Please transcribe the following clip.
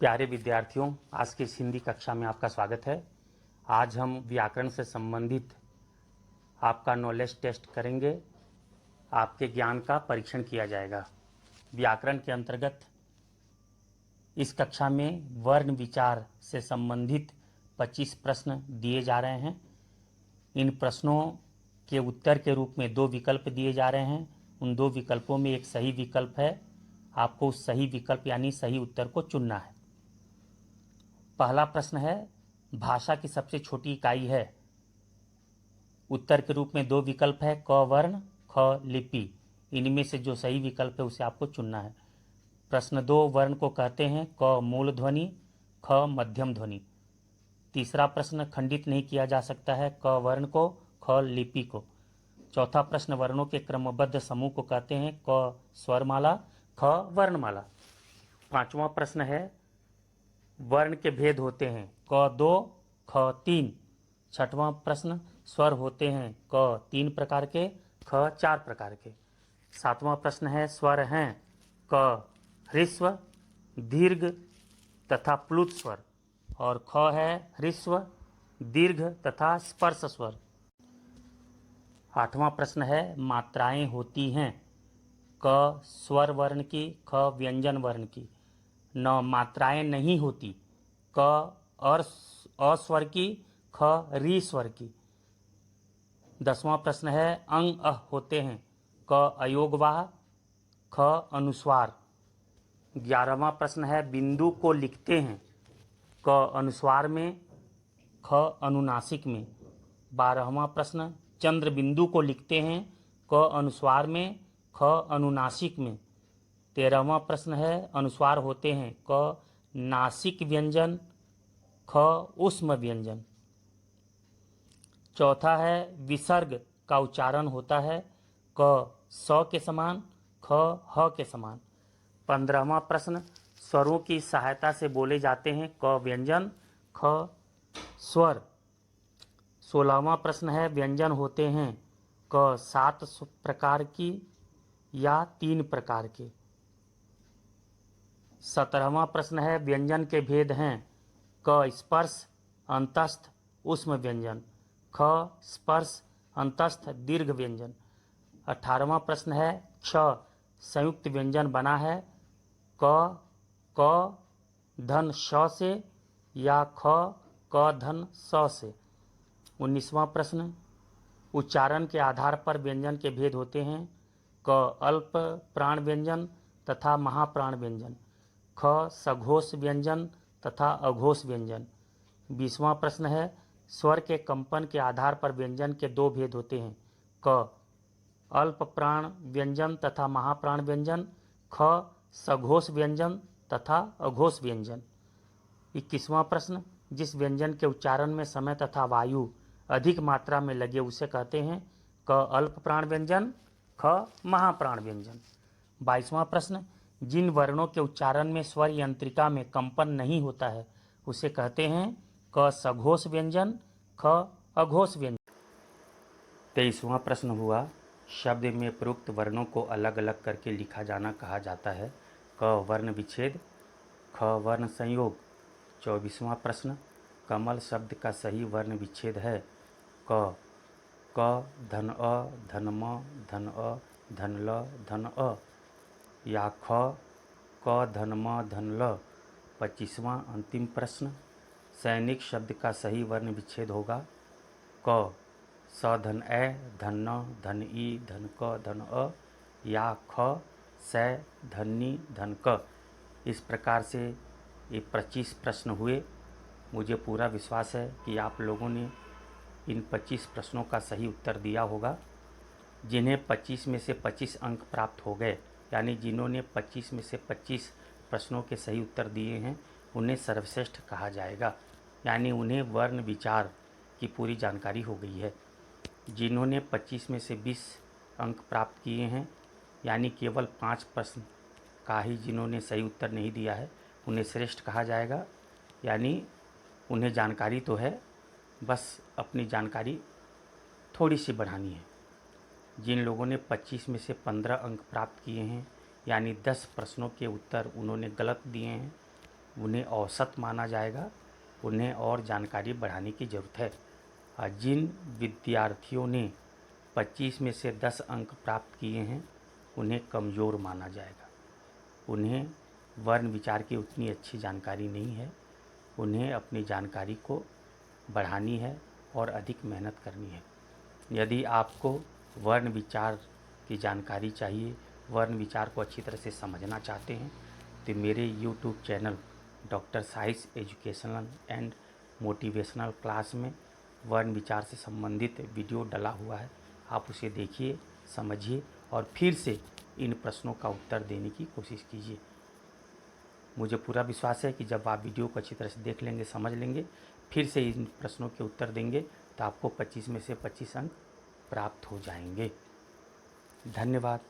प्यारे विद्यार्थियों, आज की इस हिंदी कक्षा में आपका स्वागत है। आज हम व्याकरण से संबंधित आपका नॉलेज टेस्ट करेंगे। आपके ज्ञान का परीक्षण किया जाएगा। व्याकरण के अंतर्गत इस कक्षा में वर्ण विचार से संबंधित 25 प्रश्न दिए जा रहे हैं। इन प्रश्नों के उत्तर के रूप में 2 विकल्प दिए जा रहे हैं। उन 2 विकल्पों में एक सही विकल्प है। आपको उस सही विकल्प यानी सही उत्तर को चुनना है। पहला प्रश्न है, भाषा की सबसे छोटी इकाई है। उत्तर के रूप में 2 विकल्प है, क वर्ण, ख लिपि। इनमें से जो सही विकल्प है उसे आपको चुनना है। प्रश्न 2, वर्ण को कहते हैं क मूल ध्वनि, ख मध्यम ध्वनि। तीसरा प्रश्न, खंडित नहीं किया जा सकता है, क वर्ण को, ख लिपि को। चौथा प्रश्न, वर्णों के क्रमबद्ध समूह को कहते हैं क स्वरमाला, ख वर्णमाला। पांचवा प्रश्न है, वर्ण के भेद होते हैं क 2, ख 3। छठवां प्रश्न, स्वर होते हैं क 3 प्रकार के, ख 4 प्रकार के। सातवां प्रश्न है, स्वर हैं क ह्रस्व, दीर्घ तथा प्लुत स्वर, और ख है ह्रस्व, दीर्घ तथा स्पर्श स्वर। आठवां प्रश्न है, मात्राएं होती हैं क स्वर वर्ण की, ख व्यंजन वर्ण की। 9, मात्राएं नहीं होती क अस्वर की, ख री स्वर की। 10वां प्रश्न है, अंग अह होते हैं क अयोगवाह, ख अनुस्वार। 11वां प्रश्न है, बिंदु को लिखते हैं क अनुस्वार में, ख अनुनासिक में। 12वां प्रश्न, चंद्र बिंदु को लिखते हैं क अनुस्वार में, ख अनुनासिक में। 13वां प्रश्न है, अनुस्वार होते हैं क नासिक व्यंजन, ख ऊष्म व्यंजन। चौथा है, विसर्ग का उच्चारण होता है क स के समान, ख ह के समान। 15वां प्रश्न, स्वरों की सहायता से बोले जाते हैं क व्यंजन, ख स्वर। 16वां प्रश्न है, व्यंजन होते हैं क 7 प्रकार की या 3 प्रकार के। 17वां प्रश्न है, व्यंजन के भेद हैं क स्पर्श, अंतस्थ, ऊष्म व्यंजन, ख स्पर्श, अंतस्थ, दीर्घ व्यंजन। 18वां प्रश्न है, क्ष संयुक्त व्यंजन बना है क धन श से या ख क धन स से। 19वां प्रश्न, उच्चारण के आधार पर व्यंजन के भेद होते हैं क अल्प प्राण व्यंजन तथा महाप्राण व्यंजन, ख सघोष व्यंजन तथा अघोष व्यंजन। 20वां प्रश्न है, स्वर के कंपन के आधार पर व्यंजन के 2 भेद होते हैं क अल्प प्राण व्यंजन तथा महाप्राण व्यंजन, ख सघोष व्यंजन तथा अघोष व्यंजन। 21वां प्रश्न, जिस व्यंजन के उच्चारण में समय तथा वायु अधिक मात्रा में लगे उसे कहते हैं क अल्प प्राण व्यंजन, ख महाप्राण व्यंजन। 22वां प्रश्न, जिन वर्णों के उच्चारण में स्वर यंत्रिका में कंपन नहीं होता है उसे कहते हैं क सघोष व्यंजन, ख अघोष व्यंजन। 23वां प्रश्न हुआ, शब्द में प्रयुक्त वर्णों को अलग अलग करके लिखा जाना कहा जाता है क वर्ण विच्छेद, ख वर्ण संयोग। 24वां प्रश्न, कमल शब्द का सही वर्ण विच्छेद है क धन अ, धन म, धन अ, धन ल, धन अ, या ख क धन म, धन ल। 25वां अंतिम प्रश्न, सैनिक शब्द का सही वर्ण विच्छेद होगा क स धन ए, धन न, धन ई, धन क, धन अ, या ख सै, धन्नी, धन क। इस प्रकार से ये 25 प्रश्न हुए। मुझे पूरा विश्वास है कि आप लोगों ने इन 25 प्रश्नों का सही उत्तर दिया होगा। जिन्हें 25 में से 25 अंक प्राप्त हो गए, यानी जिन्होंने 25 में से 25 प्रश्नों के सही उत्तर दिए हैं, उन्हें सर्वश्रेष्ठ कहा जाएगा, यानी उन्हें वर्ण विचार की पूरी जानकारी हो गई है। जिन्होंने 25 में से 20 अंक प्राप्त किए हैं, यानी केवल 5 प्रश्न का ही जिन्होंने सही उत्तर नहीं दिया है, उन्हें श्रेष्ठ कहा जाएगा, यानी उन्हें जानकारी तो है, बस अपनी जानकारी थोड़ी सी बढ़ानी है। जिन लोगों ने 25 में से 15 अंक प्राप्त किए हैं, यानी 10 प्रश्नों के उत्तर उन्होंने गलत दिए हैं, उन्हें औसत माना जाएगा। उन्हें और जानकारी बढ़ाने की ज़रूरत है। जिन विद्यार्थियों ने 25 में से 10 अंक प्राप्त किए हैं उन्हें कमज़ोर माना जाएगा। उन्हें वर्ण विचार की उतनी अच्छी जानकारी नहीं है। उन्हें अपनी जानकारी को बढ़ानी है और अधिक मेहनत करनी है। यदि आपको वर्ण विचार की जानकारी चाहिए, वर्ण विचार को अच्छी तरह से समझना चाहते हैं, तो मेरे YouTube channel doctor science educational and motivational class में वर्ण विचार से संबंधित वीडियो डला हुआ है। आप उसे देखिए, समझिए और फिर से इन प्रश्नों का उत्तर देने की कोशिश कीजिए। मुझे पूरा विश्वास है कि जब आप वीडियो को अच्छी तरह से देख लेंगे, समझ लेंगे, फिर से इन प्रश्नों के उत्तर देंगे, तो आपको 25 में से 25 अंक प्राप्त हो जाएंगे। धन्यवाद।